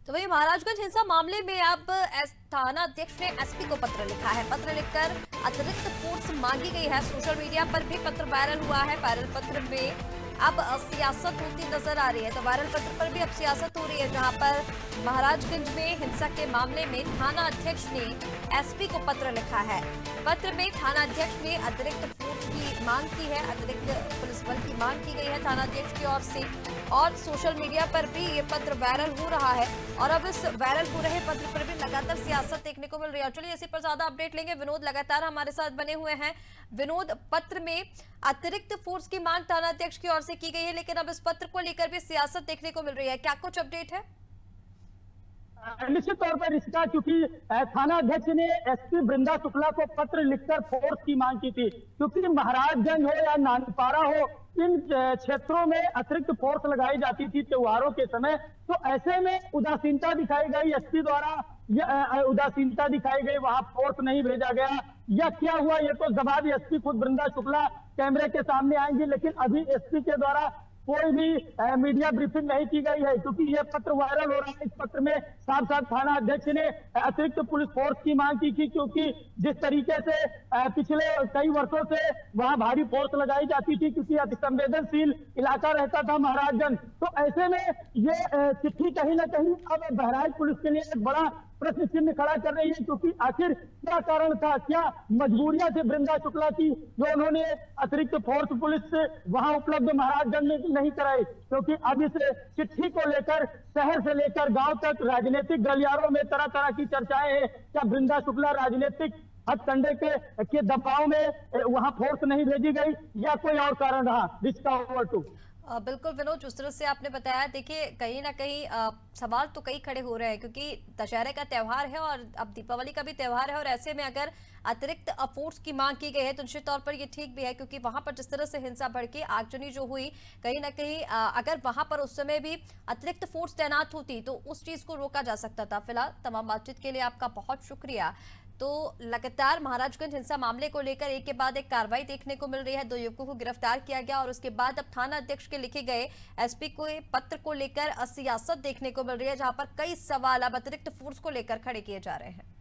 तो वही महाराजगंज हिंसा मामले में अब थाना अध्यक्ष ने एसपी को पत्र लिखा है। पत्र लिखकर अतिरिक्त फोर्स मांगी गई है। सोशल मीडिया पर भी पत्र वायरल हुआ है। वायरल पत्र में अब सियासत होती नजर आ रही है। तो वायरल पत्र पर भी अब सियासत हो रही है, जहां पर महाराजगंज में हिंसा के मामले में थाना अध्यक्ष ने एसपी को पत्र लिखा है। पत्र में थाना अध्यक्ष ने अतिरिक्त फोर्स की मांग की है, अतिरिक्त पुलिस बल की मांग की गई है थाना अध्यक्ष की ओर से। और सोशल मीडिया पर भी ये पत्र वायरल हो रहा है और अब इस वायरल हो रहे पत्र पर भी लगातार सियासत देखने को मिल रही है। चलिए इसी पर ज्यादा अपडेट लेंगे। विनोद लगातार हमारे साथ बने हुए हैं। विनोद, पत्र में अतिरिक्त फोर्स की मांग थाना अध्यक्ष की ओर से की गई है, लेकिन अब इस पत्र को लेकर भी सियासत देखने को मिल रही है। क्या कुछ अपडेट है? निश्चित तौर पर इसका, क्योंकि थाना अध्यक्ष ने एसपी वृंदा शुक्ला को पत्र लिखकर फोर्स की मांग की थी, क्योंकि महाराजगंज हो या नानपारा हो, इन क्षेत्रों में अतिरिक्त फोर्स लगाई जाती थी त्योहारों के समय। तो ऐसे में उदासीनता दिखाई गई एसपी द्वारा, उदासीनता दिखाई गई, वहां फोर्स नहीं भेजा गया या क्या हुआ, ये तो जवाब एसपी खुद वृंदा शुक्ला कैमरे के सामने आएंगी। लेकिन अभी एसपी के द्वारा कोई भी मीडिया ब्रीफिंग नहीं की गई है, क्योंकि यह पत्र वायरल हो रहा है। इस पत्र में साफ साफ थाना अध्यक्ष ने अतिरिक्त पुलिस फोर्स की मांग की थी, क्योंकि जिस तरीके से पिछले कई वर्षों से वहां भारी फोर्स लगाई जाती थी, क्योंकि अति संवेदनशील इलाका रहता था महाराजगंज। तो ऐसे में ये चिट्ठी कहीं ना कहीं अब बहराइच पुलिस के लिए एक बड़ा प्रश्न चिन्ह खड़ा कर रही है, क्योंकि आखिर क्या कारण था, क्या मजबूरियां थी वृंदा शुक्ला की जो उन्होंने अतिरिक्त फोर्स पुलिस से वहां उपलब्ध महाराजगंज में नहीं कराई। क्योंकि अब इस चिट्ठी को लेकर शहर से लेकर गांव तक राजनीतिक गलियारों में तरह तरह की चर्चाएं हैं। क्या वृंदा शुक्ला राजनीतिक हथकंडे के दबाव में वहां फोर्स नहीं भेजी गई या कोई और कारण रहा? दिस ओवर टू बिल्कुल विनोद, जिस तरह से आपने बताया, देखिए कहीं ना कहीं सवाल तो कई खड़े हो रहे हैं, क्योंकि दशहरे का त्यौहार है और अब दीपावली का भी त्यौहार है। और ऐसे में अगर अतिरिक्त फोर्स की मांग की गई है तो निश्चित तौर पर ये ठीक भी है, क्योंकि वहां पर जिस तरह से हिंसा भड़की, आगजनी जो हुई, कहीं ना कहीं अगर वहां पर उस समय भी अतिरिक्त फोर्स तैनात होती तो उस चीज को रोका जा सकता था। फिलहाल तमाम बातचीत के लिए आपका बहुत शुक्रिया। तो लगातार महाराजगंज हिंसा मामले को लेकर एक के बाद एक कार्रवाई देखने को मिल रही है। 2 युवकों को गिरफ्तार किया गया और उसके बाद अब थाना अध्यक्ष के लिखे गए एसपी को पत्र को लेकर सियासत देखने को मिल रही है, जहां पर कई सवाल अब अतिरिक्त फोर्स को लेकर खड़े किए जा रहे हैं।